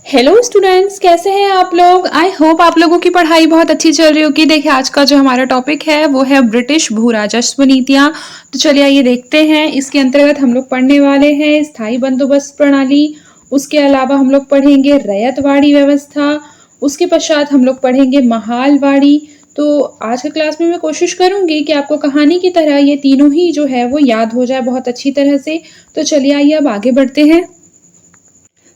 Hello students, कैसे हैं आप लोग। आई होप आप लोगों की पढ़ाई बहुत अच्छी चल रही होगी। देखिए, आज का जो हमारा टॉपिक है वो है ब्रिटिश भू राजस्व नीतियाँ। तो चलिए आइए देखते हैं। इसके अंतर्गत हम लोग पढ़ने वाले हैं स्थायी बंदोबस्त प्रणाली। उसके अलावा हम लोग पढ़ेंगे रैयतवाड़ी व्यवस्था। उसके पश्चात हम लोग पढ़ेंगे महालवाड़ी। तो आज के क्लास में मैं कोशिश करूंगी कि आपको कहानी की तरह ये तीनों ही जो है वो याद हो जाए बहुत अच्छी तरह से। तो चलिए आइए अब आगे बढ़ते हैं।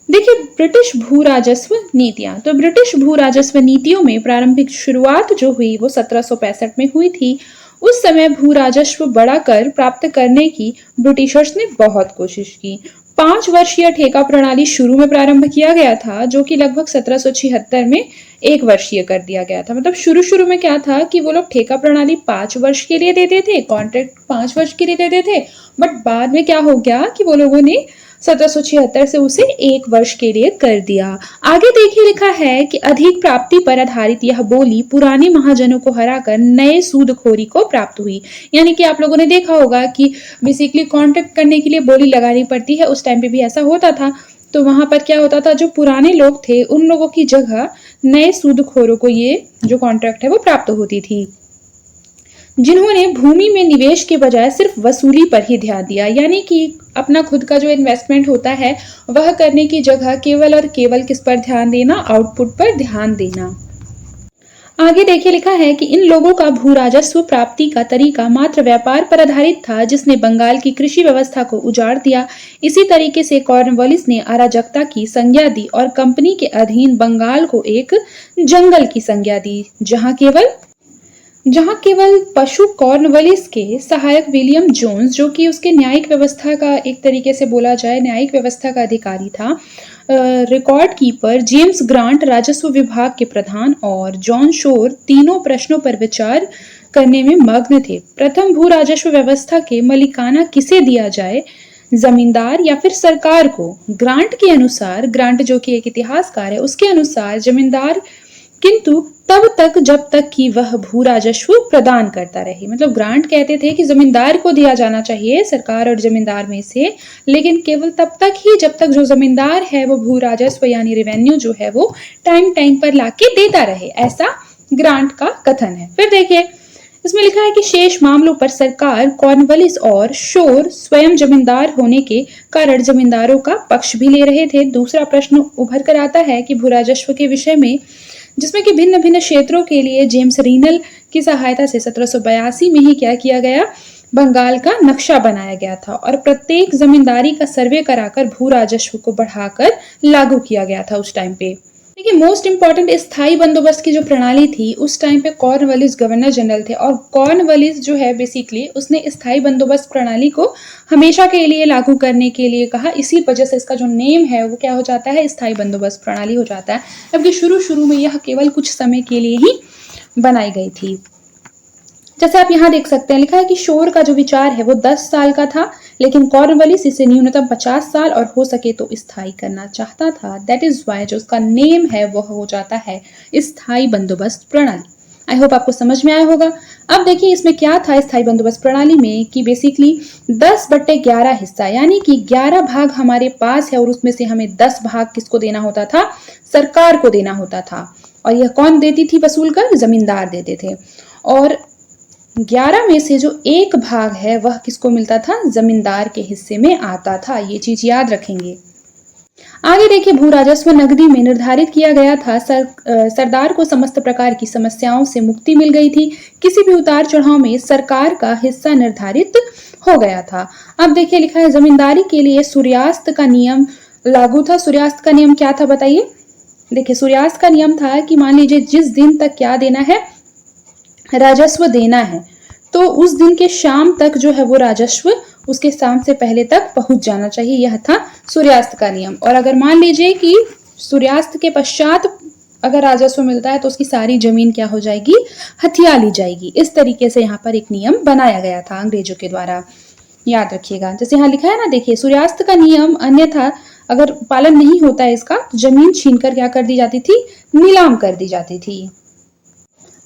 देखिए, ब्रिटिश भू राजस्व नीतियां। तो ब्रिटिश भू राजस्व नीतियों में प्रारंभिक शुरुआत जो हुई वो 1765 में हुई थी। उस समय भू राजस्व बड़ा कर प्राप्त करने की ब्रिटिशर्स ने बहुत कोशिश की। 5 वर्षीय ठेका प्रणाली शुरू में प्रारंभ किया गया था, जो कि लगभग 1776 में 1 वर्षीय कर दिया गया था। मतलब शुरू शुरू में क्या था कि वो लोग ठेका प्रणाली 5 वर्ष के लिए देते थे, कॉन्ट्रैक्ट 5 वर्ष के लिए देते थे। बट बाद में क्या हो गया कि वो लोगों ने 1776 से उसे 1 वर्ष के लिए कर दिया। आगे देखिए, लिखा है कि अधिक प्राप्ति पर आधारित यह बोली पुराने महाजनों को हराकर नए सूदखोरी को प्राप्त हुई। यानी कि आप लोगों ने देखा होगा कि बेसिकली कॉन्ट्रैक्ट करने के लिए बोली लगानी पड़ती है। उस टाइम पे भी ऐसा होता था। तो वहां पर क्या होता था, जो पुराने लोग थे उन लोगों की जगह नए सूदखोरों को ये जो कॉन्ट्रैक्ट है वो प्राप्त होती थी, जिन्होंने भूमि में निवेश के बजाय सिर्फ वसूली पर ही ध्यान दिया। यानी कि अपना खुद का जो इन्वेस्टमेंट होता है वह करने की जगह केवल और केवल किस पर ध्यान देना, आउटपुट पर ध्यान देना। आगे देखिए, लिखा है कि इन लोगों का भू राजस्व प्राप्ति का तरीका मात्र व्यापार पर आधारित था, जिसने बंगाल की कृषि व्यवस्था को उजाड़ दिया। इसी तरीके से कॉर्नवालिस ने अराजकता की संज्ञा दी और कंपनी के अधीन बंगाल को एक जंगल की संज्ञा दी, जहां केवल पशु कॉर्नवालिस के सहायक विलियम जोन्स, जो कि उसके न्यायिक व्यवस्था का एक तरीके से बोला जाए न्यायिक व्यवस्था का अधिकारी था, रिकॉर्ड कीपर जेम्स ग्रांट राजस्व विभाग के प्रधान और जॉन शोर तीनों प्रश्नों पर विचार करने में मग्न थे। प्रथम भू राजस्व व्यवस्था के मलिकाना किसे दिया जाए, जमींदार या फिर सरकार को। ग्रांट के अनुसार, ग्रांट जो कि एक इतिहासकार है, उसके अनुसार जमींदार, किंतु तब तक जब तक कि वह भू राजस्व प्रदान करता रहे। मतलब ग्रांट कहते थे कि जमींदार को दिया जाना चाहिए सरकार और जमींदार में से, लेकिन केवल तब तक ही जब तक जो जमींदार है वो भू राजस्व यानी रेवेन्यू जो है वो टाइम टाइम पर लाके देता रहे। ऐसा ग्रांट का कथन है। फिर देखिए, इसमें लिखा है कि शेष मामलों पर सरकार, कॉर्नवालिस और शोर स्वयं जमींदार होने के कारण जमींदारों का पक्ष भी ले रहे थे। दूसरा प्रश्न उभर कर आता है कि भू राजस्व के विषय में, जिसमें कि भिन्न भिन्न क्षेत्रों के लिए जेम्स रीनल की सहायता से 1782 में ही क्या किया गया, बंगाल का नक्शा बनाया गया था और प्रत्येक जमींदारी का सर्वे कराकर भू राजस्व को बढ़ाकर लागू किया गया था उस टाइम पे। देखिए, मोस्ट इंपॉर्टेंट स्थायी बंदोबस्त की जो प्रणाली थी उस टाइम पे कॉर्नवालिस गवर्नर जनरल थे, और कॉर्नवालिस जो है बेसिकली उसने स्थायी बंदोबस्त प्रणाली को हमेशा के लिए लागू करने के लिए कहा। इसी वजह से इसका जो नेम है वो क्या हो जाता है, स्थायी बंदोबस्त प्रणाली हो जाता है। जबकि शुरू शुरू में यह केवल कुछ समय के लिए ही बनाई गई थी। जैसे आप यहाँ देख सकते हैं, लिखा है कि शोर का जो विचार है वो 10 साल का था, लेकिन कॉर्नवालिस इसे न्यूनतम 50 साल और हो सके तो स्थायी करना चाहता था। दैट इज वाई जो उसका नेम है वह हो जाता है स्थायी बंदोबस्त प्रणाली। आई होप आपको समझ में आया होगा। अब देखिए, इसमें क्या था स्थायी बंदोबस्त प्रणाली में कि बेसिकली 10/11 हिस्सा, यानी कि 11 भाग हमारे पास है और उसमें से हमें 10 भाग किसको देना होता था, सरकार को देना होता था। और यह कौन देती थी वसूल कर, जमींदार देते थे। और 11 में से जो 1 भाग है वह किसको मिलता था, जमींदार के हिस्से में आता था। ये चीज याद रखेंगे। आगे देखिए, भू राजस्व नगदी में निर्धारित किया गया था। सरदार को समस्त प्रकार की समस्याओं से मुक्ति मिल गई थी। किसी भी उतार चढ़ाव में सरकार का हिस्सा निर्धारित हो गया था। अब देखिए, लिखा है जमींदारी के लिए सूर्यास्त का नियम लागू था। सूर्यास्त का नियम क्या था बताइए। देखिए, सूर्यास्त का नियम था कि मान लीजिए जिस दिन तक क्या देना है, राजस्व देना है, तो उस दिन के शाम तक जो है वो राजस्व उसके शाम से पहले तक पहुंच जाना चाहिए। यह था सूर्यास्त का नियम। और अगर मान लीजिए कि सूर्यास्त के पश्चात अगर राजस्व मिलता है तो उसकी सारी जमीन क्या हो जाएगी, हथिया ली जाएगी। इस तरीके से यहाँ पर एक नियम बनाया गया था अंग्रेजों के द्वारा। याद रखिएगा, जैसे यहाँ लिखा है ना, देखिए सूर्यास्त का नियम अन्यथा अगर पालन नहीं होता है इसका, तो जमीन छीनकर क्या कर दी जाती थी, नीलाम कर दी जाती थी।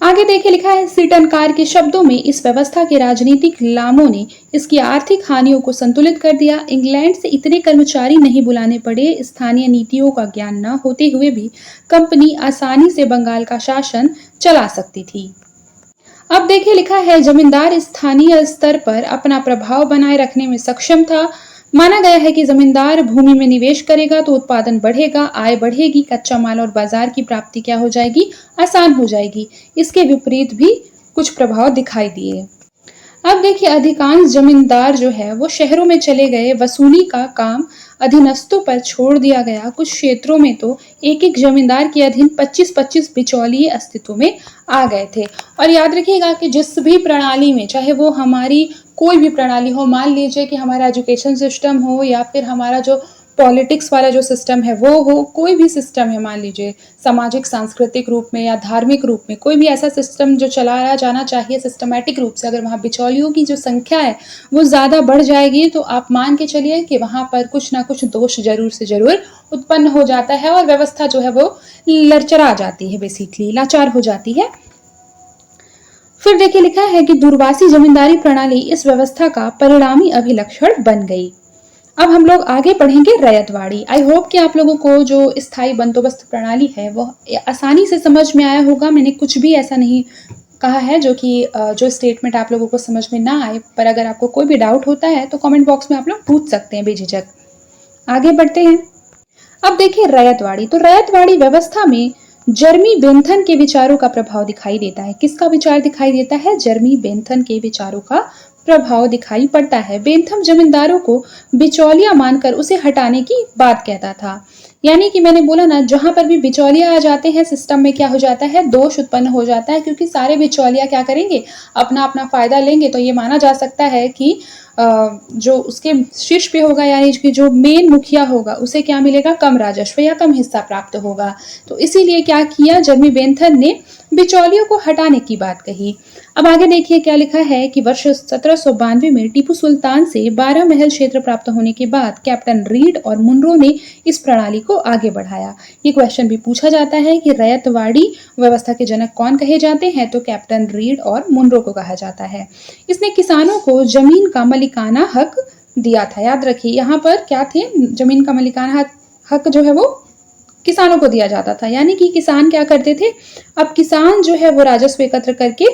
आगे देखिए लिखा है सीटनकार के शब्दों में इस व्यवस्था के राजनीतिक लामों ने इसकी आर्थिक हानियों को संतुलित कर दिया। इंग्लैंड से इतने कर्मचारी नहीं बुलाने पड़े। स्थानीय नीतियों का ज्ञान न होते हुए भी कंपनी आसानी से बंगाल का शासन चला सकती थी। अब देखिए लिखा है जमींदार स्थानीय स्तर पर अपना प्रभाव बनाए रखने में सक्षम था। माना गया है कि जमींदार भूमि में निवेश करेगा तो उत्पादन बढ़ेगा, आय बढ़ेगी, कच्चा माल और बाजार की प्राप्ति क्या हो जाएगी, आसान हो जाएगी। इसके विपरीत भी कुछ प्रभाव दिखाई दिए। अब देखिए अधिकांश जमींदार जो है वो शहरों में चले गए। वसूली का काम अधीनस्थों पर छोड़ दिया गया। कुछ क्षेत्रों में तो एक एक जमींदार के अधीन 25-25 बिचौलिए अस्तित्व में आ गए थे। और याद रखिएगा कि जिस भी प्रणाली में, चाहे वो हमारी कोई भी प्रणाली हो, मान लीजिए कि हमारा एजुकेशन सिस्टम हो या फिर हमारा जो पॉलिटिक्स वाला जो सिस्टम है वो हो, कोई भी सिस्टम है, मान लीजिए सामाजिक सांस्कृतिक रूप में या धार्मिक रूप में कोई भी ऐसा सिस्टम जो चलाया जाना चाहिए सिस्टमैटिक रूप से, अगर वहाँ बिचौलियों की जो संख्या है वो ज़्यादा बढ़ जाएगी तो आप मान के चलिए कि वहाँ पर कुछ ना कुछ दोष जरूर से जरूर उत्पन्न हो जाता है और व्यवस्था जो है वो लड़चड़ा जाती है, बेसिकली लाचार हो जाती है। फिर देखिए लिखा है कि दूरवासी जमींदारी प्रणाली इस व्यवस्था का परिणामी अभिलक्षण बन गई। अब हम लोग आगे पढ़ेंगे रैयतवाड़ी। आई होप कि आप लोगों को जो स्थायी बंदोबस्त प्रणाली है वो आसानी से समझ में आया होगा। मैंने कुछ भी ऐसा नहीं कहा है जो कि जो स्टेटमेंट आप लोगों को समझ में ना आए, पर अगर आपको कोई भी डाउट होता है तो कमेंट बॉक्स में आप लोग पूछ सकते हैं बेझिझक। आगे बढ़ते हैं। अब देखिए रैयतवाड़ी। तो रैयतवाड़ी व्यवस्था में जर्मी बेंथन के विचारों का प्रभाव दिखाई देता है। किसका विचार दिखाई देता है? जर्मी बेंथन के विचारों का प्रभाव दिखाई पड़ता है। बेंथम जमींदारों को बिचौलिया मानकर उसे हटाने की बात कहता था। यानी कि मैंने बोला ना, जहां पर भी बिचौलिया आ जाते हैं सिस्टम में क्या हो जाता है, दोष उत्पन्न हो जाता है, क्योंकि सारे बिचौलिया क्या करेंगे, अपना अपना फायदा लेंगे। तो ये माना जा सकता है कि जो उसके शीर्ष पे होगा, यानी कि जो मेन मुखिया होगा, उसे क्या मिलेगा, कम राजस्व या कम हिस्सा प्राप्त होगा। तो इसीलिए क्या किया, जर्मी बेंथन ने बिचौलियों को हटाने की बात कही। अब आगे देखिए क्या लिखा है कि वर्ष 1792 में टीपू सुल्तान से 12 महल क्षेत्र प्राप्त होने के बाद कैप्टन रीड और मुनरो ने इस प्रणाली को आगे बढ़ाया। ये क्वेश्चन भी पूछा जाता है कि रैयतवाड़ी व्यवस्था के जनक कौन कहे जाते हैं, तो कैप्टन रीड और मुनरो को कहा जाता है। इसने किसानों को जमीन का मलिकाना हक दिया था। याद रखिए यहाँ पर क्या थे, जमीन का मलिकाना हक जो है वो किसानों को दिया जाता था। यानी कि किसान क्या करते थे, अब किसान जो है वो राजस्व एकत्र करके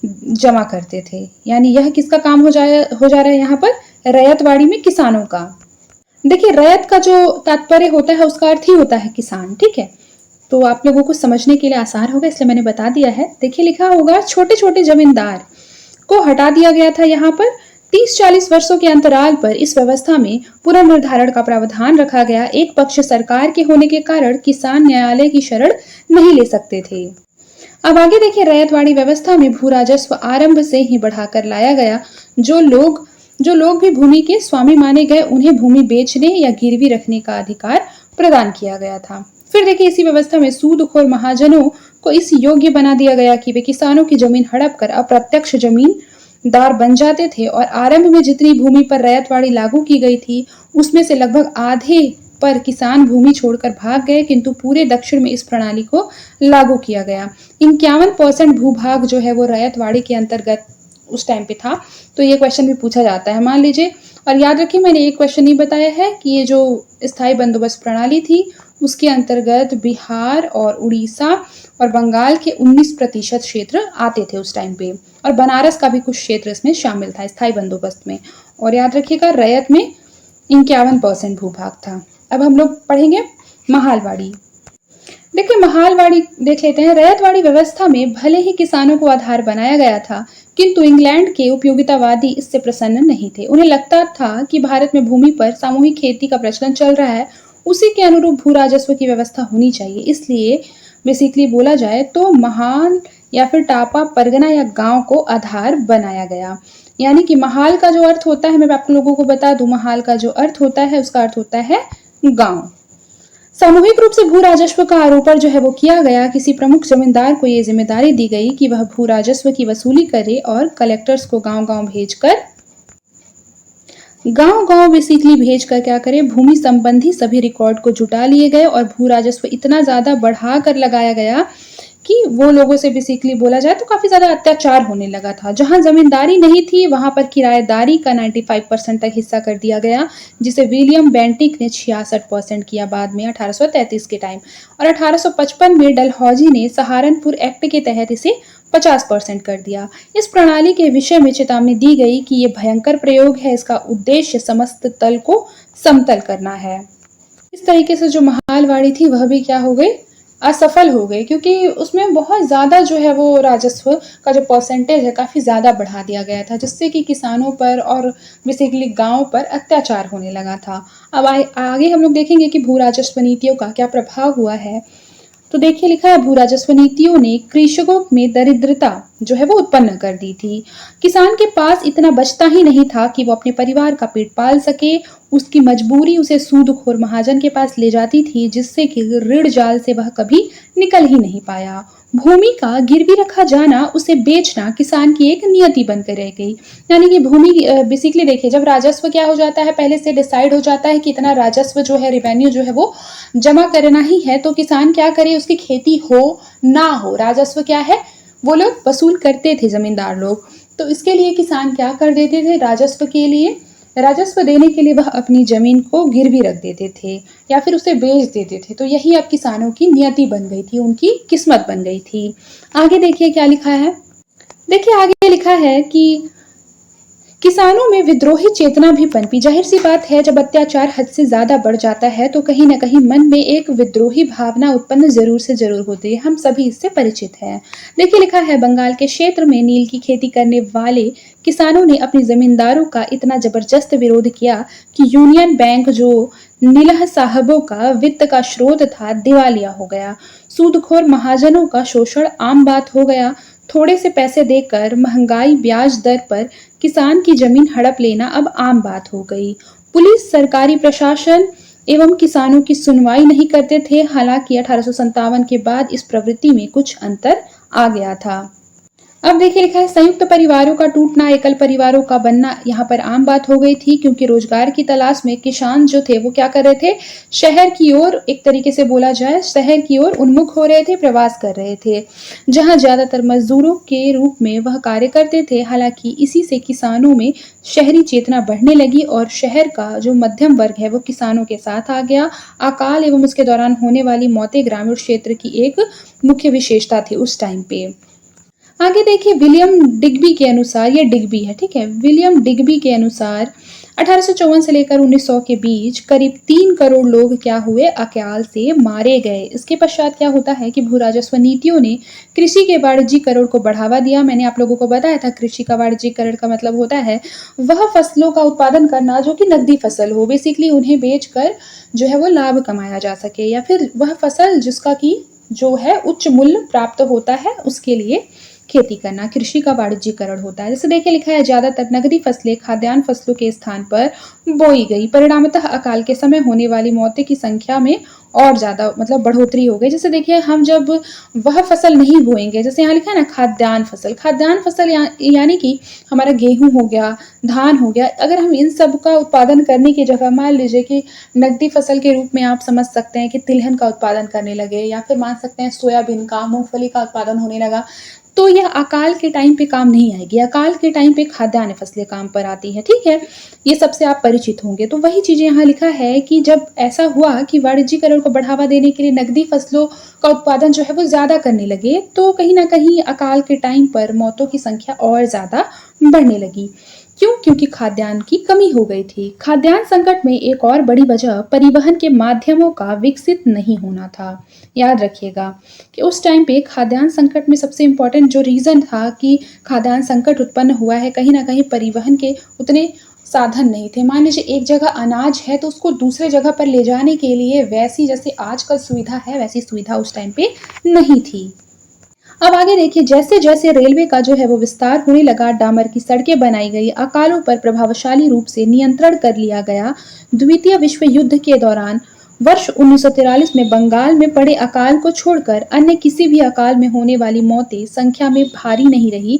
जमा करते थे। यानी यह किसका काम हो जा रहा है यहाँ पर, रैयतवाड़ी में किसानों का। देखिए रैयत का जो तात्पर्य होता है उसका अर्थ ही होता है किसान, ठीक है। तो आप लोगों को समझने के लिए आसान होगा इसलिए मैंने बता दिया है। देखिए लिखा होगा छोटे छोटे जमींदार को हटा दिया गया था। यहाँ पर 30-40 वर्षों के अंतराल पर इस व्यवस्था में पुनर्निर्धारण का प्रावधान रखा गया। एक पक्ष सरकार के होने के कारण किसान न्यायालय की शरण नहीं ले सकते थे। अब आगे देखिए रैयतवाड़ी व्यवस्था में भू राजस्व आरंभ से ही बढ़ाकर लाया गया। जो लोग भी भूमि के स्वामी माने गए उन्हें भूमि बेचने या गिरवी रखने का अधिकार प्रदान किया गया था। फिर देखिए इसी व्यवस्था में सूदखोर महाजनों को इस योग्य बना दिया गया कि वे किसानों की जमीन हड़प कर अप्रत्यक्ष जमींदार बन जाते थे। और आरंभ में जितनी भूमि पर रैयतवाड़ी लागू की गई थी उसमें से लगभग आधे पर किसान भूमि छोड़कर भाग गए, किंतु पूरे दक्षिण में इस प्रणाली को लागू किया गया। 51% भूभाग जो है वो रैयतवाड़ी के अंतर्गत उस टाइम पे था। तो ये क्वेश्चन भी पूछा जाता है, मान लीजिए। और याद रखिए मैंने एक क्वेश्चन नहीं बताया है कि ये जो स्थायी बंदोबस्त प्रणाली थी उसके अंतर्गत बिहार और उड़ीसा और बंगाल के 19% क्षेत्र आते थे उस टाइम पे, और बनारस का भी कुछ क्षेत्र इसमें शामिल था स्थायी बंदोबस्त में। और याद रखिएगा रैयत में 51% भूभाग था। अब हम लोग पढ़ेंगे महालवाड़ी। देखिए महालवाड़ी देख लेते हैं। रैयतवाड़ी व्यवस्था में भले ही किसानों को आधार बनाया गया था, किंतु इंग्लैंड के उपयोगितावादी इससे प्रसन्न नहीं थे। उन्हें लगता था कि भारत में भूमि पर सामूहिक खेती का प्रचलन चल रहा है, उसी के अनुरूप भू राजस्व की व्यवस्था होनी चाहिए। इसलिए बेसिकली बोला जाए तो महाल या फिर टापा, परगना या गांव को आधार बनाया गया। यानी कि महाल का जो अर्थ होता है, मैं आप लोगों को बता दूं, महाल का जो अर्थ होता है उसका अर्थ होता है गांव। सामूहिक रूप से भू राजस्व का आरोपण जो है वो किया गया। किसी प्रमुख जमींदार को ये जिम्मेदारी दी गई कि वह भू राजस्व की वसूली करे और कलेक्टर्स को गांव-गांव बेसिकली भेजकर क्या करे, भूमि संबंधी सभी रिकॉर्ड को जुटा लिए गए और भू राजस्व इतना ज्यादा बढ़ा कर लगाया गया कि वो लोगों से बेसिकली बोला जाए तो काफ़ी ज़्यादा अत्याचार होने लगा था। जहाँ ज़मींदारी नहीं थी, वहाँ पर किराएदारी का 95% तक हिस्सा कर दिया गया, जिसे विलियम बेंटिक ने 66% किया बाद में 1833 के टाइम। और 1855 में डलहौजी ने सहारनपुर एक्ट के तहत इसे 50% कर दिया। इस प्रणाली के विषय में चेतावनी दी गई कि ये भयंकर प्रयोग है, इसका उद्देश्य समस्त तल को समतल करना है। इस तरीके से जो महालवाड़ी थी वह भी क्या हो गई, असफल हो गई, क्योंकि उसमें बहुत ज़्यादा जो है वो राजस्व का जो परसेंटेज है काफ़ी ज़्यादा बढ़ा दिया गया था, जिससे कि किसानों पर और बेसिकली गाँव पर अत्याचार होने लगा था। अब आगे हम लोग देखेंगे कि भू राजस्व नीतियों का क्या प्रभाव हुआ है। तो देखिए लिखा है, भू राजस्व नीतियों ने कृषकों में दरिद्रता जो है वो उत्पन्न कर दी थी। किसान के पास इतना बचता ही नहीं था कि वो अपने परिवार का पेट पाल सके। उसकी मजबूरी उसे सूदखोर महाजन के पास ले जाती थी, जिससे कि ऋण जाल से वह कभी निकल ही नहीं पाया। भूमि का गिरवी रखा जाना, उसे बेचना किसान की एक नियति बनकर रह गई। यानी कि भूमि बेसिकली देखिए, जब राजस्व क्या हो जाता है, पहले से डिसाइड हो जाता है कि इतना राजस्व जो है, रेवेन्यू जो है वो जमा करना ही है, तो किसान क्या करे, उसकी खेती हो ना हो, राजस्व क्या है वो लोग वसूल करते थे, जमींदार लोग। तो इसके लिए किसान क्या कर देते थे, राजस्व के लिए, राजस्व देने के लिए वह अपनी जमीन को गिरवी रख देते थे या फिर उसे बेच देते थे। तो यही अब किसानों की नियति बन गई थी, उनकी किस्मत बन गई थी। आगे देखिए क्या लिखा है। देखिए आगे लिखा है कि किसानों में विद्रोही चेतना भी पनपी। जाहिर सी बात है, जब अत्याचार हद से ज्यादा बढ़ जाता है तो कहीं ना कहीं मन में एक विद्रोही भावना उत्पन्न जरूर से जरूर होती है। हम सभी इससे परिचित हैं। देखिए लिखा है, बंगाल के क्षेत्र में नील की खेती करने वाले किसानों ने अपने जमींदारों का इतना जबरदस्त विरोध किया कि यूनियन बैंक, जो नीलह साहबों का वित्त का स्रोत था, दिवालिया हो गया। सूदखोर महाजनों का शोषण आम बात हो गया। थोड़े से पैसे देकर महंगाई ब्याज दर पर किसान की जमीन हड़प लेना अब आम बात हो गई। पुलिस, सरकारी प्रशासन एवं किसानों की सुनवाई नहीं करते थे। हालांकि 1857 के बाद इस प्रवृत्ति में कुछ अंतर आ गया था। अब देखिए लिखा है, संयुक्त परिवारों का टूटना, एकल परिवारों का बनना यहाँ पर आम बात हो गई थी, क्योंकि रोजगार की तलाश में किसान जो थे वो क्या कर रहे थे, शहर की ओर, एक तरीके से बोला जाए शहर की ओर उन्मुख हो रहे थे, प्रवास कर रहे थे, जहाँ ज्यादातर मजदूरों के रूप में वह कार्य करते थे। हालांकि इसी से किसानों में शहरी चेतना बढ़ने लगी और शहर का जो मध्यम वर्ग है वो किसानों के साथ आ गया। अकाल एवं उसके दौरान होने वाली मौतें ग्रामीण क्षेत्र की एक मुख्य विशेषता थी उस टाइम पे। आगे देखिए, विलियम डिग्बी के अनुसार, ये डिग्बी है, ठीक है, विलियम डिग्बी के अनुसार 1854 से लेकर 1900 के बीच करीब 3 करोड़ लोग क्या हुए, अकाल से मारे गए। इसके पश्चात क्या होता है कि भू राजस्व नीतियों ने कृषि के वाणिज्यीकरण को बढ़ावा दिया। मैंने आप लोगों को बताया था, कृषि का वाणिज्यीकरण का मतलब होता है वह फसलों का उत्पादन करना जो कि नकदी फसल हो, बेसिकली उन्हें बेचकर जो है वो लाभ कमाया जा सके, या फिर वह फसल जिसका की जो है उच्च मूल्य प्राप्त होता है उसके लिए खेती करना कृषि का वाणिज्यीकरण होता है। जैसे देखिए लिखा है, ज्यादातर नकदी फसलें खाद्यान्न फसलों के स्थान पर बोई गई। परिणामतः अकाल के समय होने वाली मौतें की संख्या में और ज्यादा मतलब बढ़ोतरी हो गई। जैसे देखिए, हम जब वह फसल नहीं बोएंगे, जैसे यहाँ लिखा है ना खाद्यान्न फसल, खाद्यान्न फसल यानी कि हमारा गेहूं हो गया, धान हो गया, अगर हम इन सब का उत्पादन करने की जगह मान लीजिए कि नकदी फसल के रूप में आप समझ सकते हैं कि तिलहन का उत्पादन करने लगे, या फिर मान सकते हैं सोयाबीन का, मूंगफली का उत्पादन होने लगा, तो यह अकाल के टाइम पे काम नहीं आएगी। अकाल के टाइम पे खाद्यान्न फसलें काम पर आती है, ठीक है, ये सबसे आप परिचित होंगे। तो वही चीजें यहाँ लिखा है कि जब ऐसा हुआ कि वाणिज्यीकरण को बढ़ावा देने के लिए नकदी फसलों का उत्पादन जो है वो ज्यादा करने लगे, तो कहीं ना कहीं अकाल के टाइम पर मौतों की संख्या और ज्यादा बढ़ने लगी। क्यों? क्योंकि खाद्यान्न की कमी हो गई थी। खाद्यान्न संकट में एक और बड़ी वजह परिवहन के माध्यमों का विकसित नहीं होना था। याद रखिएगा कि उस टाइम पे खाद्यान्न संकट में सबसे इम्पोर्टेंट जो रीजन था कि खाद्यान्न संकट उत्पन्न हुआ है, कहीं ना कहीं परिवहन के उतने साधन नहीं थे। मान लीजिए एक जगह अनाज है तो उसको दूसरे जगह पर ले जाने के लिए वैसी जैसे आजकल सुविधा है, वैसी सुविधा उस टाइम पे नहीं थी। अब आगे देखिए, जैसे जैसे रेलवे का जो है वो विस्तार होने लगा, डामर की सड़कें बनाई गई, अकालों पर प्रभावशाली रूप से नियंत्रण कर लिया गया। द्वितीय विश्व युद्ध के दौरान वर्ष 1943 में बंगाल में पड़े अकाल को छोड़कर अन्य किसी भी अकाल में होने वाली मौतें संख्या में भारी नहीं रही।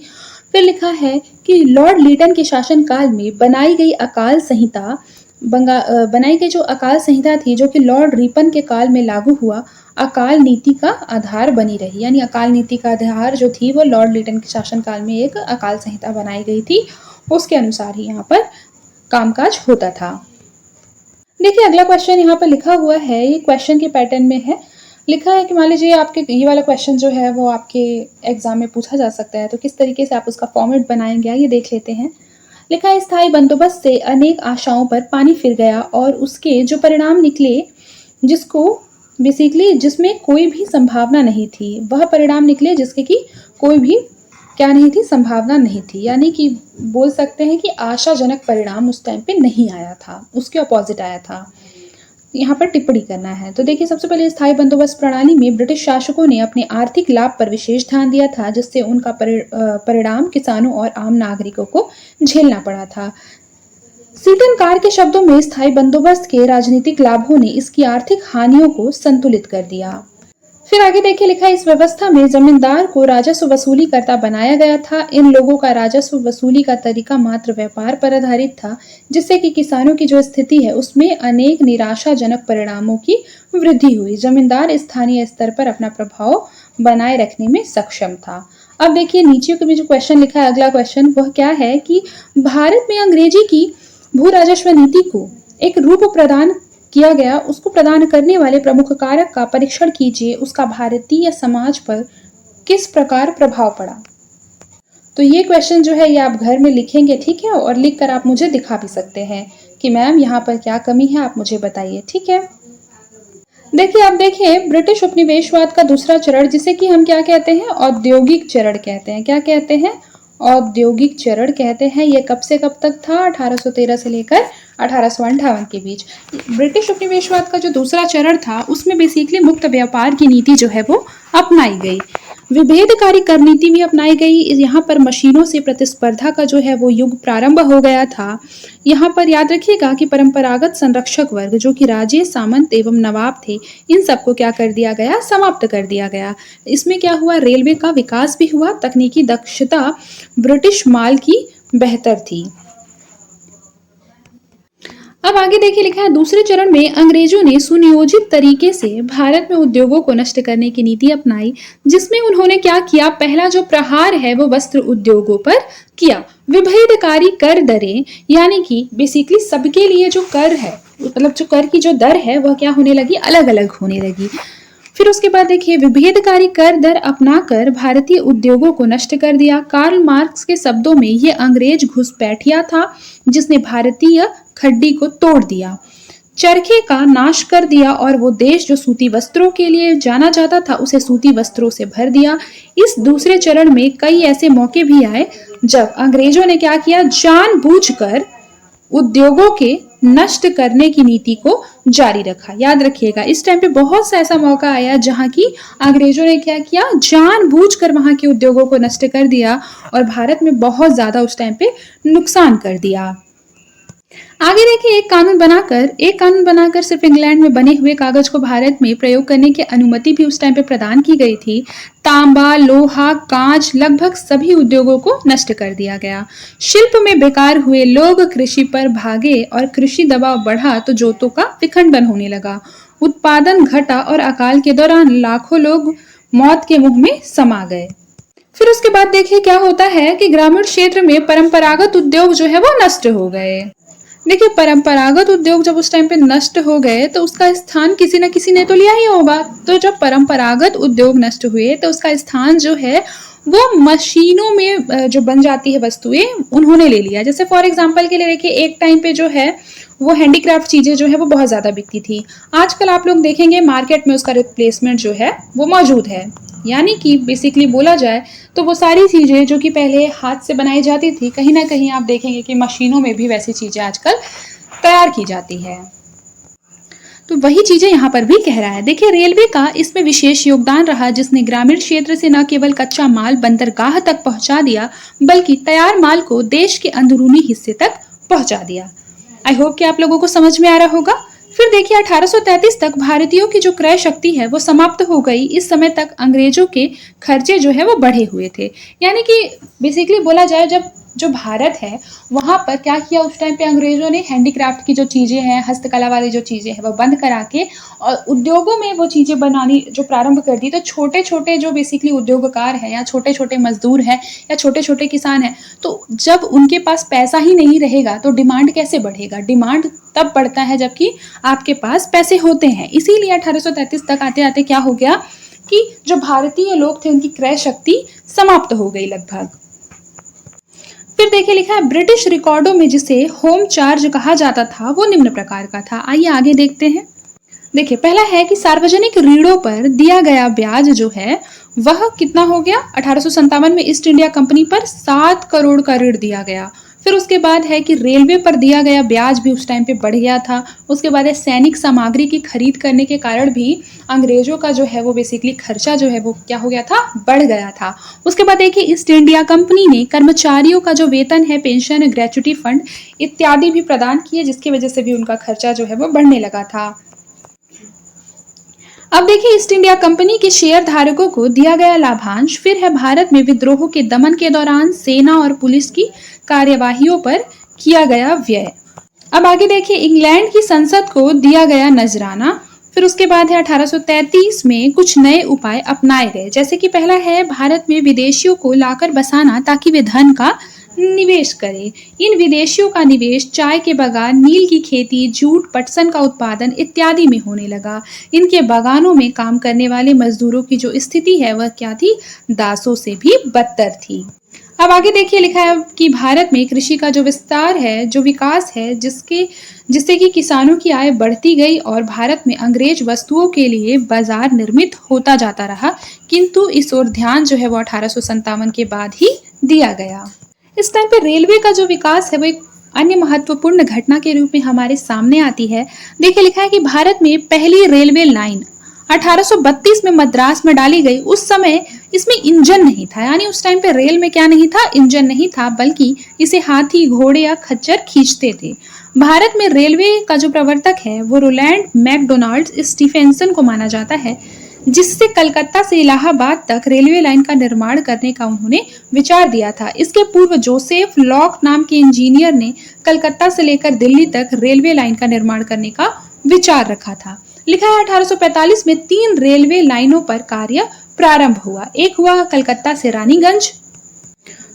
फिर लिखा है कि लॉर्ड लीटन के शासनकाल में बनाई गई अकाल संहिता बनाई गई जो अकाल संहिता थी, जो कि लॉर्ड रिपन के काल में लागू हुआ, अकाल नीति का आधार बनी रही। यानी अकाल नीति का आधार जो थी वो लॉर्ड लिटन के शासनकाल में एक अकाल संहिता बनाई गई थी, उसके अनुसार ही यहाँ पर कामकाज होता था। देखिए अगला क्वेश्चन यहाँ पर लिखा हुआ है, ये क्वेश्चन के पैटर्न में है। लिखा है कि मान लीजिए आपके ये वाला क्वेश्चन जो है वो आपके एग्जाम में पूछा जा सकता है, तो किस तरीके से आप उसका फॉर्मेट बनाएंगे ये देख लेते हैं। लिखा है स्थायी बंदोबस्त से अनेक आशाओं पर पानी फिर गया और उसके जो परिणाम निकले, जिसको बेसिकली जिसमें कोई भी संभावना नहीं थी, वह परिणाम निकले जिसके कि कोई भी क्या नहीं थी, संभावना नहीं थी। यानी कि बोल सकते हैं कि आशाजनक परिणाम उस टाइम पे नहीं आया था, उसके अपोजिट आया था। यहाँ पर टिप्पणी करना है। तो देखिए सबसे पहले स्थायी बंदोबस्त प्रणाली में ब्रिटिश शासकों ने अपने आर्थिक लाभ पर विशेष ध्यान दिया था, जिससे उनका परिणाम किसानों और आम नागरिकों को झेलना पड़ा था। सीटन कार के शब्दों में स्थायी बंदोबस्त के राजनीतिक लाभों ने इसकी आर्थिक हानियों को संतुलित कर दिया। फिर आगे देखिए लिखा है इस व्यवस्था में जमींदार को राजस्व वसूली करता बनाया गया था। इन लोगों का राजस्व वसूली का तरीका मात्र व्यापार पर आधारित था, जिससे कि किसानों की जो स्थिति है उसमें अनेक निराशाजनक परिणामों की वृद्धि हुई। जमींदार स्थानीय स्तर पर अपना प्रभाव बनाए रखने में सक्षम था। अब देखिए नीचे के भी जो क्वेश्चन लिखा है, अगला क्वेश्चन वह क्या है कि भारत में अंग्रेजी की भू राजस्व नीति को एक रूप प्रदान किया गया, उसको प्रदान करने वाले प्रमुख कारक का परीक्षण कीजिए, उसका भारतीय समाज पर किस प्रकार प्रभाव पड़ा। तो ये क्वेश्चन जो है ये आप घर में लिखेंगे, ठीक है, और लिखकर आप मुझे दिखा भी सकते हैं कि मैम यहाँ पर क्या कमी है, आप मुझे बताइए, ठीक है। देखिए आप देखिए ब्रिटिश उपनिवेशवाद का दूसरा चरण, जिसे कि हम क्या कहते हैं, औद्योगिक चरण कहते हैं। क्या कहते हैं, औद्योगिक चरण कहते हैं। ये कब से कब तक था, 1813 से लेकर 1858 के बीच। ब्रिटिश उपनिवेशवाद का जो दूसरा चरण था उसमें बेसिकली मुक्त व्यापार की नीति जो है वो अपनाई गई। विभेदकारी कर नीति भी अपनाई गई। यहाँ पर मशीनों से प्रतिस्पर्धा का जो है वो युग प्रारंभ हो गया था। यहाँ पर याद रखिएगा कि परंपरागत संरक्षक वर्ग जो कि राजे, सामंत एवं नवाब थे, इन सबको क्या कर दिया गया, समाप्त कर दिया गया। इसमें क्या हुआ, रेलवे का विकास भी हुआ, तकनीकी दक्षता ब्रिटिश माल की बेहतर थी। अब आगे देखिए लिखा है दूसरे चरण में अंग्रेजों ने सुनियोजित तरीके से भारत में उद्योगों को नष्ट करने की नीति अपनाई, जिसमें उन्होंने क्या किया, पहला जो प्रहार है वो वस्त्र उद्योगों पर किया। विभेदकारी कर दरें, यानी कि बेसिकली सबके लिए जो कर है, मतलब जो कर की जो दर है वह क्या होने लगी, अलग अलग होने लगी। फिर उसके बाद देखिए विभेदकारी कर दर अपनाकर भारतीय उद्योगों को नष्ट कर दिया। कार्ल मार्क्स के शब्दों में ये अंग्रेज घुसपैठिया था जिसने भारतीय खड्डी को तोड़ दिया, चरखे का नाश कर दिया और वो देश जो सूती वस्त्रों के लिए जाना जाता था उसे सूती वस्त्रों से भर दिया। इस दूसरे चरण में कई ऐसे मौके भी आए जब अंग्रेजों ने क्या किया, जानबूझकर उद्योगों के नष्ट करने की नीति को जारी रखा। याद रखिएगा इस टाइम पे बहुत सा ऐसा मौका आया जहां की अंग्रेजों ने क्या किया, जानबूझकर वहां के उद्योगों को नष्ट कर दिया और भारत में बहुत ज्यादा उस टाइम पे नुकसान कर दिया। आगे देखिए एक कानून बनाकर सिर्फ इंग्लैंड में बने हुए कागज को भारत में प्रयोग करने की अनुमति भी उस टाइम पे प्रदान की गई थी। तांबा, लोहा, कांच, लगभग सभी उद्योगों को नष्ट कर दिया गया। शिल्प में बेकार हुए लोग कृषि पर भागे और कृषि दबाव बढ़ा तो जोतों का विखंडन होने लगा। उत्पादन घटा और अकाल के दौरान लाखों लोग मौत के मुंह में समा गए। फिर उसके बाद देखिए क्या होता है कि ग्रामीण क्षेत्र में परंपरागत उद्योग जो है वो नष्ट हो गए। देखिए परंपरागत उद्योग जब उस टाइम पे नष्ट हो गए तो उसका स्थान किसी न किसी ने तो लिया ही होगा। तो जब परंपरागत उद्योग नष्ट हुए तो उसका स्थान जो है वो मशीनों में जो बन जाती है वस्तुएं उन्होंने ले लिया। जैसे फॉर एग्जांपल के लिए देखिए एक टाइम पे जो है वो हैंडीक्राफ्ट चीजें जो है वो बहुत ज्यादा बिकती थी। आजकल आप लोग देखेंगे मार्केट में उसका रिप्लेसमेंट जो है वो मौजूद है। यानी कि बेसिकली बोला जाए तो वो सारी चीजें जो कि पहले हाथ से बनाई जाती थी, कहीं ना कहीं आप देखेंगे कि मशीनों में भी वैसी चीजें आजकल तैयार की जाती है। तो वही चीजें यहाँ पर भी कह रहा है। देखिए रेलवे का इसमें विशेष योगदान रहा, जिसने ग्रामीण क्षेत्र से न केवल कच्चा माल बंदरगाह तक पहुंचा दिया बल्कि तैयार माल को देश के अंदरूनी हिस्से तक पहुंचा दिया। आई होप कि आप लोगों को समझ में आ रहा होगा। फिर देखिए 1833 तक भारतीयों की जो क्रय शक्ति है वो समाप्त हो गई। इस समय तक अंग्रेजों के खर्चे जो है वो बढ़े हुए थे। यानी कि बेसिकली बोला जाए जब जो भारत है वहाँ पर क्या किया उस टाइम पे अंग्रेजों ने, हैंडीक्राफ्ट की जो चीज़ें हैं, हस्तकला वाली जो चीज़ें हैं वो बंद करा के और उद्योगों में वो चीज़ें बनानी जो प्रारंभ कर दी। तो छोटे-छोटे जो बेसिकली उद्योगकार हैं या छोटे-छोटे मज़दूर हैं या छोटे-छोटे किसान हैं, तो जब उनके पास पैसा ही नहीं रहेगा तो डिमांड कैसे बढ़ेगा? डिमांड तब बढ़ता है जबकि आपके पास पैसे होते हैं। इसीलिए 1833 तक आते-आते क्या हो गया कि जो भारतीय लोग थे उनकी क्रय शक्ति समाप्त हो गई लगभग। फिर देखिए लिखा है ब्रिटिश रिकॉर्डों में जिसे होम चार्ज कहा जाता था वो निम्न प्रकार का था। आइए आगे देखते हैं। देखिए पहला है कि सार्वजनिक ऋणों पर दिया गया ब्याज जो है वह कितना हो गया, 1857 में ईस्ट इंडिया कंपनी पर 7 करोड़ का ऋण दिया गया। फिर उसके बाद है कि रेलवे पर दिया गया ब्याज भी उस टाइम पे बढ़ गया था। उसके बाद है सैनिक सामग्री की खरीद करने के कारण भी अंग्रेजों का जो है वो बेसिकली खर्चा जो है वो क्या हो गया था, बढ़ गया था। उसके बाद है कि ईस्ट इंडिया कंपनी ने कर्मचारियों का जो वेतन है, पेंशन, ग्रेच्युटी फंड इत्यादि भी प्रदान किए, जिसकी वजह से भी उनका खर्चा जो है वो बढ़ने लगा था। अब देखिए ईस्ट इंडिया कंपनी के शेयर धारकों को दिया गया लाभांश। फिर है भारत में विद्रोह के दमन के दौरान सेना और पुलिस की कार्यवाहियों पर किया गया व्यय। अब आगे देखिए इंग्लैंड की संसद को दिया गया नजराना। फिर उसके बाद है 1833 में कुछ नए उपाय अपनाए गए, जैसे कि पहला है भारत में विदेशियों को लाकर बसाना ताकि वे धन का निवेश करें। इन विदेशियों का निवेश चाय के बागान, नील की खेती, जूट, पटसन का उत्पादन इत्यादि में होने लगा। इनके बागानों में काम करने वाले मजदूरों की जो स्थिति है वह क्या थी, दासों से भी बदतर थी। अब आगे देखिए लिखा है कि भारत में कृषि का जो विस्तार है, जो विकास है, जिससे कि किसानों की आय बढ़ती गई और भारत में अंग्रेज वस्तुओं के लिए बाजार निर्मित होता जाता रहा, किंतु इस ओर ध्यान जो है वो 1857 के बाद ही दिया गया। इस टाइम पे रेलवे का जो विकास है वो एक अन्य महत्वपूर्ण घटना के रूप में हमारे सामने आती है। देखिए लिखा है कि भारत में पहली रेलवे लाइन 1832 में मद्रास में डाली गई। उस समय इसमें इंजन नहीं था, यानी उस टाइम पे रेल में क्या नहीं था, इंजन नहीं था, बल्कि इसे हाथी, घोड़े या खच्चर खींचते थे। भारत में रेलवे का जो प्रवर्तक है वो रोलैंड मैकडोनाल्ड स्टीफेंसन को माना जाता है, जिससे कलकत्ता से इलाहाबाद तक रेलवे लाइन का निर्माण करने का उन्होंने विचार दिया था। इसके पूर्व जोसेफ लॉक नाम के इंजीनियर ने कलकत्ता से लेकर दिल्ली तक रेलवे लाइन का निर्माण करने का विचार रखा था। लिखा है 1845 में 3 रेलवे लाइनों पर कार्य प्रारंभ हुआ। एक हुआ कलकत्ता से रानीगंज,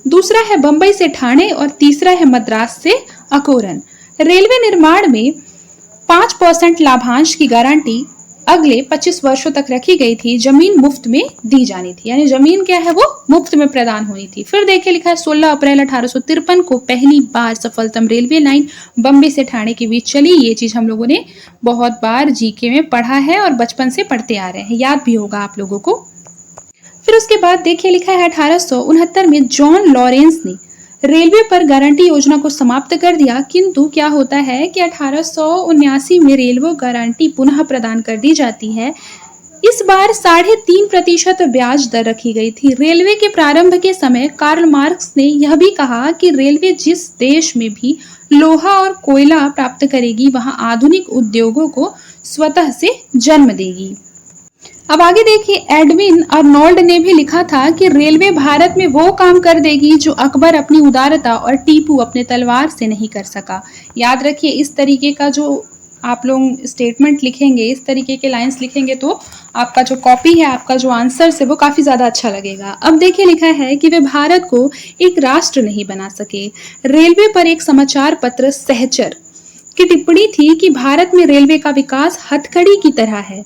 दूसरा है बंबई से ठाणे और तीसरा है मद्रास से अकोरन। रेलवे निर्माण में 5% लाभांश की गारंटी अगले 25 वर्षों तक रखी गई थी। जमीन मुफ्त में दी जानी थी, यानी जमीन क्या है वो मुफ्त में प्रदान हुई थी। फिर देखिए लिखा है 16 अप्रैल 1853 को पहली बार सफलतम रेलवे लाइन बम्बे से ठाणे के बीच चली। ये चीज हम लोगों ने बहुत बार जीके में पढ़ा है और बचपन से पढ़ते आ रहे हैं, याद भी होगा आप लोगों को। फिर उसके बाद देखिए लिखा है 1869 में जॉन लॉरेंस ने रेलवे पर गारंटी योजना को समाप्त कर दिया, किंतु क्या होता है कि 1879 में रेलवे गारंटी पुनः प्रदान कर दी जाती है। इस बार 3.5% ब्याज दर रखी गई थी। रेलवे के प्रारंभ के समय कार्ल मार्क्स ने यह भी कहा कि रेलवे जिस देश में भी लोहा और कोयला प्राप्त करेगी वहां आधुनिक उद्योगों को स्वतः से जन्म देगी। अब आगे देखिए एडविन अर्नोल्ड ने भी लिखा था कि रेलवे भारत में वो काम कर देगी जो अकबर अपनी उदारता और टीपू अपने तलवार से नहीं कर सका। याद रखिए इस तरीके का जो आप लोग स्टेटमेंट लिखेंगे, इस तरीके के लाइंस लिखेंगे तो आपका जो कॉपी है, आपका जो आंसर है वो काफी ज्यादा अच्छा लगेगा। अब देखिए लिखा है कि वे भारत को एक राष्ट्र नहीं बना सके। रेलवे पर एक समाचार पत्र सहचर की टिप्पणी थी कि भारत में रेलवे का विकास हथकड़ी की तरह है।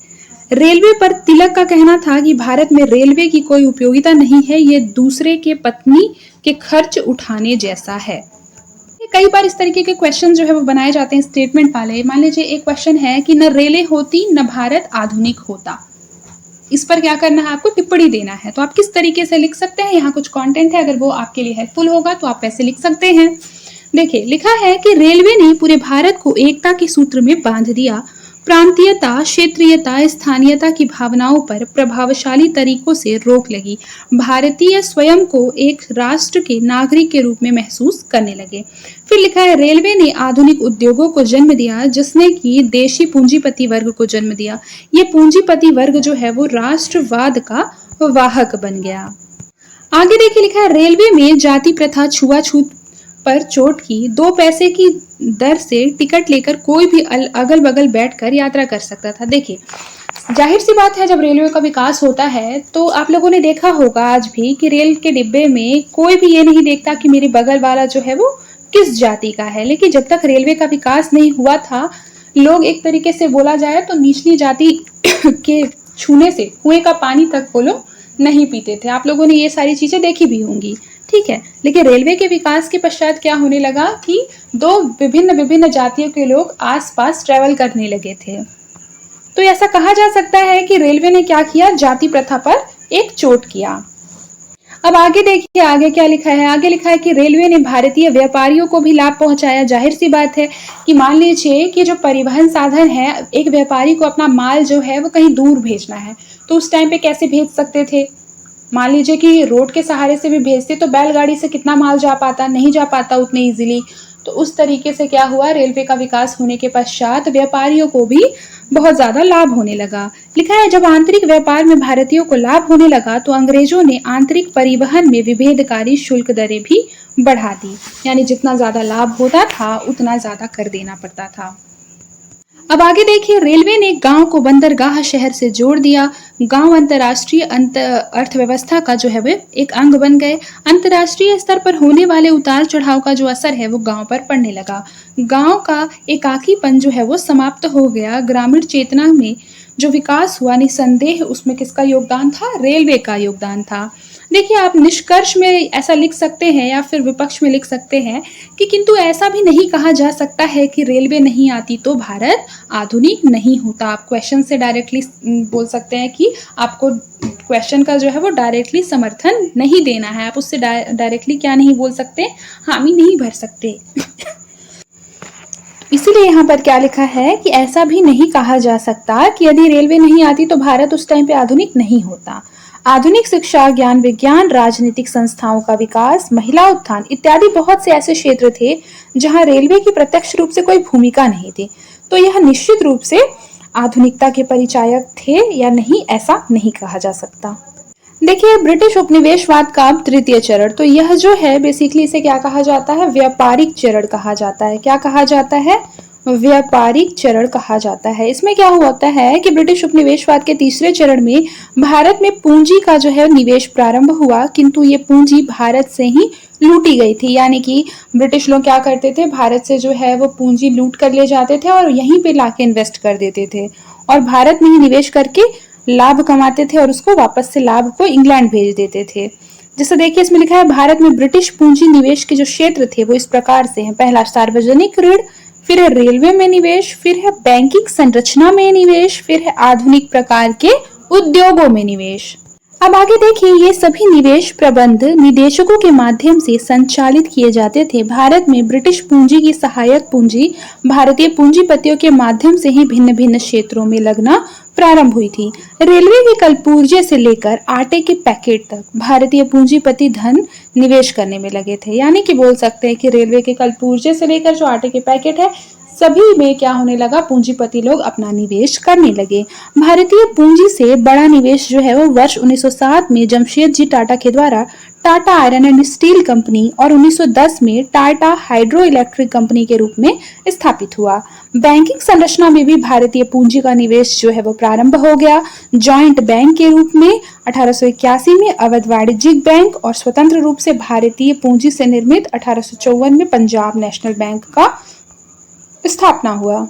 रेलवे पर तिलक का कहना था कि भारत में रेलवे की कोई उपयोगिता नहीं है, ये दूसरे के पत्नी के खर्च उठाने जैसा है। कई बार इस तरीके के क्वेश्चन जो है वो बनाए जाते हैं स्टेटमेंट वाले। मान लीजिए एक क्वेश्चन है कि न रेलें होती न भारत आधुनिक होता, इस पर क्या करना है, आपको टिप्पणी देना है। तो आप किस तरीके से लिख सकते हैं, यहाँ कुछ कंटेंट है, अगर वो आपके लिए हेल्पफुल होगा तो आप ऐसे लिख सकते हैं। देखिए लिखा है कि रेलवे ने पूरे भारत को एकता के सूत्र में बांध दिया। प्रांतीयता, क्षेत्रीयता, स्थानीयता की भावनाओं पर प्रभावशाली तरीकों से रोक लगी। भारतीय स्वयं को एक राष्ट्र के नागरिक के रूप में महसूस करने लगे। फिर लिखा है रेलवे ने आधुनिक उद्योगों को जन्म दिया, जिसने कि देशी पूंजीपति वर्ग को जन्म दिया। ये पूंजीपति वर्ग जो है वो राष्ट्रवाद का वाहक बन गया। आगे देखिए लिखा है रेलवे में जाति प्रथा, छुआछूत पर चोट की 2 पैसे की दर से टिकट लेकर कोई भी अगल बगल बैठकर यात्रा कर सकता था। देखिए, जाहिर सी बात है, जब रेलवे का विकास होता है तो आप लोगों ने देखा होगा आज भी कि रेल के डिब्बे में कोई भी ये नहीं देखता कि मेरे बगल वाला जो है वो किस जाति का है। लेकिन जब तक रेलवे का विकास नहीं हुआ था, लोग एक तरीके से बोला जाए तो निचली जाति के छूने से कुएं का पानी तक वो लोग नहीं पीते थे। आप लोगों ने ये सारी चीजें देखी भी होंगी, ठीक है। लेकिन रेलवे के विकास के पश्चात क्या होने लगा कि दो विभिन्न विभिन्न जातियों के लोग आसपास ट्रेवल करने लगे थे। तो ऐसा कहा जा सकता है कि रेलवे ने क्या किया, जाति प्रथा पर एक चोट किया। अब आगे देखिए, आगे क्या लिखा है। आगे लिखा है कि रेलवे ने भारतीय व्यापारियों को भी लाभ पहुंचाया। जाहिर सी बात है कि मान लीजिए कि जो परिवहन साधन है, एक व्यापारी को अपना माल जो है वो कहीं दूर भेजना है, तो उस टाइम पे कैसे भेज सकते थे। मान लीजिए कि रोड के सहारे से भी भेजते तो बैलगाड़ी से कितना माल जा पाता, नहीं जा पाता उतने इजीली। तो उस तरीके से क्या हुआ, रेलवे का विकास होने के पश्चात व्यापारियों को भी बहुत ज्यादा लाभ होने लगा। लिखा है, जब आंतरिक व्यापार में भारतीयों को लाभ होने लगा तो अंग्रेजों ने आंतरिक परिवहन में विभेदकारी शुल्क दरें भी बढ़ा दी। यानी जितना ज्यादा लाभ होता था उतना ज्यादा कर देना पड़ता था। अब आगे देखिए, रेलवे ने गांव को बंदरगाह शहर से जोड़ दिया। गांव अंतर्राष्ट्रीय अर्थव्यवस्था का जो है वो एक अंग बन गए। अंतर्राष्ट्रीय स्तर पर होने वाले उतार चढ़ाव का जो असर है वो गांव पर पड़ने लगा। गांव का एकाकीपन जो है वो समाप्त हो गया। ग्रामीण चेतना में जो विकास हुआ, निसंदेह उसमें किसका योगदान था, रेलवे का योगदान था। देखिए, आप निष्कर्ष में ऐसा लिख सकते हैं या फिर विपक्ष में लिख सकते हैं कि किंतु ऐसा भी नहीं कहा जा सकता है कि रेलवे नहीं आती तो भारत आधुनिक नहीं होता। आप क्वेश्चन से डायरेक्टली बोल सकते हैं कि आपको क्वेश्चन का जो है वो डायरेक्टली समर्थन नहीं देना है। आप उससे डायरेक्टली क्या नहीं बोल सकते, हामी नहीं भर सकते। इसीलिए यहाँ पर क्या लिखा है कि ऐसा भी नहीं कहा जा सकता कि यदि रेलवे नहीं आती तो भारत उस टाइम पे आधुनिक नहीं होता। आधुनिक शिक्षा, ज्ञान विज्ञान, राजनीतिक संस्थाओं का विकास, महिला उत्थान इत्यादि बहुत से ऐसे क्षेत्र थे जहां रेलवे की प्रत्यक्ष रूप से कोई भूमिका नहीं थी। तो यह निश्चित रूप से आधुनिकता के परिचायक थे या नहीं, ऐसा नहीं कहा जा सकता। देखिए, ब्रिटिश उपनिवेशवाद का तृतीय चरण, तो यह जो है बेसिकली इसे क्या कहा जाता है, व्यापारिक चरण कहा जाता है। क्या कहा जाता है, व्यापारिक चरण कहा जाता है। इसमें क्या होता है कि ब्रिटिश उपनिवेशवाद के तीसरे चरण में भारत में पूंजी का जो है निवेश प्रारंभ हुआ, किंतु ये पूंजी भारत से ही लूटी गई थी। यानी कि ब्रिटिश लोग क्या करते थे, भारत से जो है वो पूंजी लूट कर ले जाते थे और यहीं पे लाके इन्वेस्ट कर देते थे और भारत में ही निवेश करके लाभ कमाते थे और उसको वापस से लाभ को इंग्लैंड भेज देते थे। जैसे देखिए, इसमें लिखा है, भारत में ब्रिटिश पूंजी निवेश के जो क्षेत्र थे वो इस प्रकार से हैं। पहला, सार्वजनिक ऋण, फिर है रेलवे में निवेश, फिर है बैंकिंग संरचना में निवेश, फिर है आधुनिक प्रकार के उद्योगों में निवेश। अब आगे देखिए, ये सभी निवेश प्रबंध निदेशकों के माध्यम से संचालित किए जाते थे। भारत में ब्रिटिश पूंजी की सहायक पूंजी भारतीय पूंजीपतियों के माध्यम से ही भिन्न भिन्न क्षेत्रों में लगना प्रारंभ हुई थी। रेलवे के कलपुर्जे से लेकर आटे के पैकेट तक भारतीय पूंजीपति धन निवेश करने में लगे थे। यानी कि बोल सकते हैं कि रेलवे के कलपुर्जे से लेकर जो आटे के पैकेट है, सभी में क्या होने लगा, पूंजीपति लोग अपना निवेश करने लगे। भारतीय पूंजी से बड़ा निवेश जो है वो वर्ष 1907 में जमशेदजी टाटा के द्वारा Tata iron and steel company और 1910 में टाटा हाइड्रो इलेक्ट्रिक कंपनी के रूप में स्थापित हुआ। बैंकिंग संरचना में भी भारतीय पूंजी का निवेश जो है वो प्रारंभ हो गया। जॉइंट बैंक के रूप में 1881 में अवध वाणिज्यिक बैंक और स्वतंत्र रूप से भारतीय पूंजी से निर्मित 1854 में पंजाब नेशनल बैंक का स्थापना हुआ।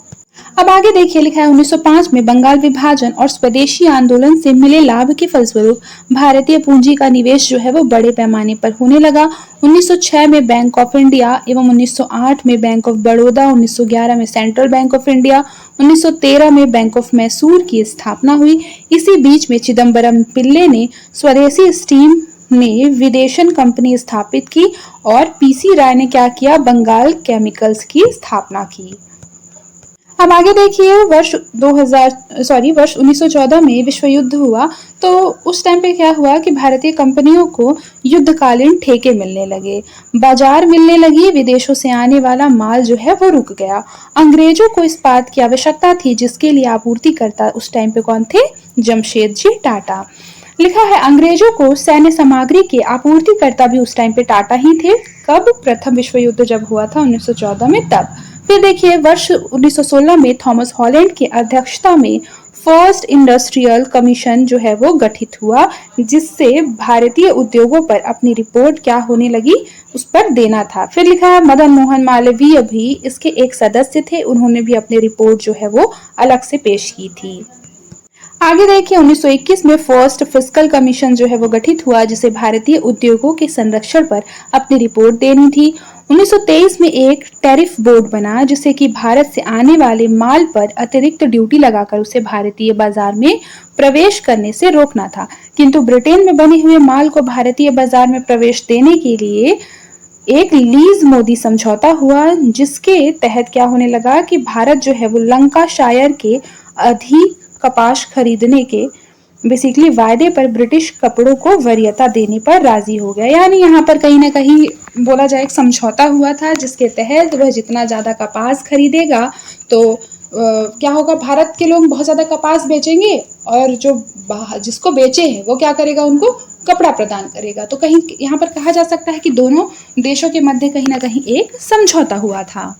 अब आगे देखिए, लिखा है 1905 में बंगाल विभाजन और स्वदेशी आंदोलन से मिले लाभ के फलस्वरूप भारतीय पूंजी का निवेश जो है वो बड़े पैमाने पर होने लगा। 1906 में बैंक ऑफ इंडिया एवं 1908 में बैंक ऑफ बड़ौदा, 1911 में सेंट्रल बैंक ऑफ इंडिया, 1913 में बैंक ऑफ मैसूर की स्थापना हुई। इसी बीच में चिदम्बरम पिल्ले ने स्वदेशी स्टीम ने विदेशन कंपनी स्थापित की और पीसी राय ने क्या किया, बंगाल केमिकल्स की स्थापना की। अब आगे देखिए, वर्ष 1914 में विश्व युद्ध हुआ। तो उस टाइम पे क्या हुआ कि भारतीय कंपनियों को युद्धकालीन ठेके मिलने लगे, बाजार मिलने लगी, विदेशों से आने वाला माल जो है वो रुक गया। अंग्रेजों को इस्पात की आवश्यकता थी, जिसके लिए आपूर्तिकर्ता उस टाइम पे कौन थे, जमशेदजी टाटा। लिखा है, अंग्रेजों को सैन्य सामग्री के आपूर्तिकर्ता भी उस टाइम पे टाटा ही थे। कब? प्रथम विश्व युद्ध जब हुआ था 1914 में, तब। फिर देखिए वर्ष 1916 में थॉमस हॉलैंड की अध्यक्षता में फर्स्ट इंडस्ट्रियल कमीशन जो है वो गठित हुआ, जिससे भारतीय उद्योगों पर अपनी रिपोर्ट क्या होने लगी, उस पर देना था। फिर लिखा है मदन मोहन मालवीय भी इसके एक सदस्य थे, उन्होंने भी अपनी रिपोर्ट जो है वो अलग से पेश की थी। आगे देखिए 1921 में फर्स्ट फिस्कल कमीशन जो है वो गठित हुआ, जिसे भारतीय उद्योगों के संरक्षण पर अपनी रिपोर्ट देनी थी। 1923 में एक टैरिफ बोर्ड बना, जिसे कि भारत से आने वाले माल पर अतिरिक्त ड्यूटी लगाकर उसे भारतीय बाजार में प्रवेश करने से रोकना था। किंतु ब्रिटेन में बने हुए माल को भारतीय बाजार में प्रवेश देने के लिए एक लीज मोदी समझौता हुआ, जिसके तहत क्या होने लगा कि भारत जो है वो लंकाशायर के अधिक कपास खरीदने के बेसिकली वायदे पर ब्रिटिश कपड़ों को वरीयता देने पर राजी हो गया। यानी यहाँ पर कहीं ना कहीं बोला जाए एक समझौता हुआ था, जिसके तहत वह जितना ज्यादा कपास खरीदेगा तो क्या होगा, भारत के लोग बहुत ज्यादा कपास बेचेंगे और जो जिसको बेचे हैं वो क्या करेगा, उनको कपड़ा प्रदान करेगा। तो कहीं यहाँ पर कहा जा सकता है कि दोनों देशों के मध्य कहीं ना कहीं एक समझौता हुआ था।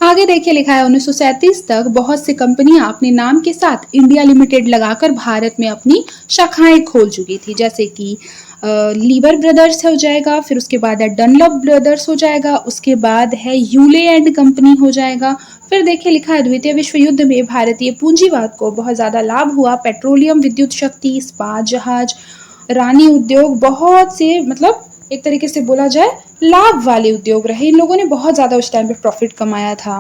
आगे देखिए लिखा है 1937 तक बहुत सी कंपनियां अपने नाम के साथ इंडिया लिमिटेड लगाकर भारत में अपनी शाखाएं खोल चुकी थी, जैसे कि लीवर ब्रदर्स हो जाएगा, फिर उसके बाद है डनलॉप ब्रदर्स हो जाएगा, उसके बाद है यूले एंड कंपनी हो जाएगा। फिर देखिए लिखा है द्वितीय विश्व युद्ध में भारतीय पूंजीवाद को बहुत ज्यादा लाभ हुआ। पेट्रोलियम, विद्युत शक्ति, इस्पात, जहाज, रानी उद्योग, बहुत से मतलब एक तरीके से बोला जाए लाभ वाले उद्योग रहे। इन लोगों ने बहुत ज्यादा उस टाइम पे प्रॉफिट कमाया था।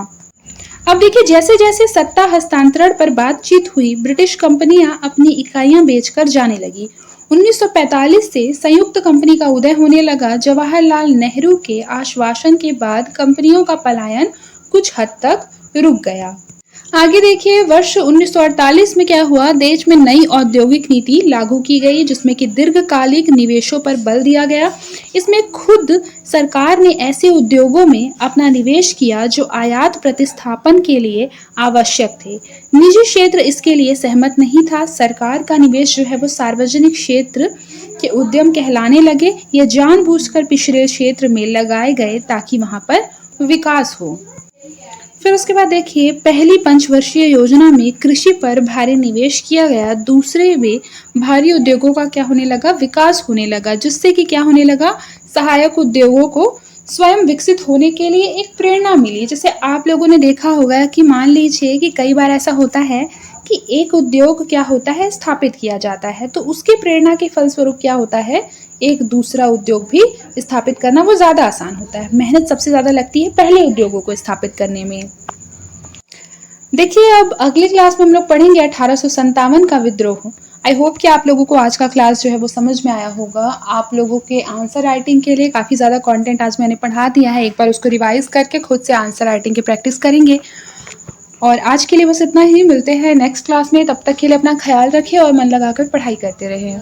अब देखिए जैसे जैसे सत्ता हस्तांतरण पर बातचीत हुई, ब्रिटिश कंपनियां अपनी इकाइयां बेचकर जाने लगी। 1945 से संयुक्त कंपनी का उदय होने लगा। जवाहरलाल नेहरू के आश्वासन के बाद कंपनियों का पलायन कुछ हद तक रुक गया। आगे देखिए वर्ष 1948 में क्या हुआ, देश में नई औद्योगिक नीति लागू की गई, जिसमें कि दीर्घकालिक निवेशों पर बल दिया गया। इसमें खुद सरकार ने ऐसे उद्योगों में अपना निवेश किया जो आयात प्रतिस्थापन के लिए आवश्यक थे। निजी क्षेत्र इसके लिए सहमत नहीं था। सरकार का निवेश जो है वो सार्वजनिक क्षेत्र के उद्यम कहलाने लगे। ये जानबूझकर पिछड़े क्षेत्र में लगाए गए ताकि वहां पर विकास हो। फिर उसके बाद देखिए पहली पंचवर्षीय योजना में कृषि पर भारी निवेश किया गया। दूसरे में भारी उद्योगों का क्या होने लगा, विकास होने लगा, जिससे कि क्या होने लगा, सहायक उद्योगों को स्वयं विकसित होने के लिए एक प्रेरणा मिली। जैसे आप लोगों ने देखा होगा कि मान लीजिए कि कई बार ऐसा होता है कि एक उद्योग क्या होता है स्थापित किया जाता है, तो उसकी प्रेरणा के फलस्वरूप क्या होता है, एक दूसरा उद्योग भी स्थापित करना वो ज्यादा आसान होता है। मेहनत सबसे ज्यादा लगती है पहले उद्योगों को स्थापित करने में। देखिए अब अगली क्लास में हम लोग पढ़ेंगे 1857 का विद्रोह। आई होप कि आप लोगों को आज का क्लास जो है वो समझ में आया होगा। आप लोगों के आंसर राइटिंग के लिए काफ़ी ज़्यादा कंटेंट आज मैंने पढ़ा दिया है। एक बार उसको रिवाइज करके खुद से आंसर राइटिंग की प्रैक्टिस करेंगे। और आज के लिए बस इतना ही, मिलते हैं नेक्स्ट क्लास में। तब तक के लिए अपना ख्याल रखिए और मन लगाकर पढ़ाई करते रहें।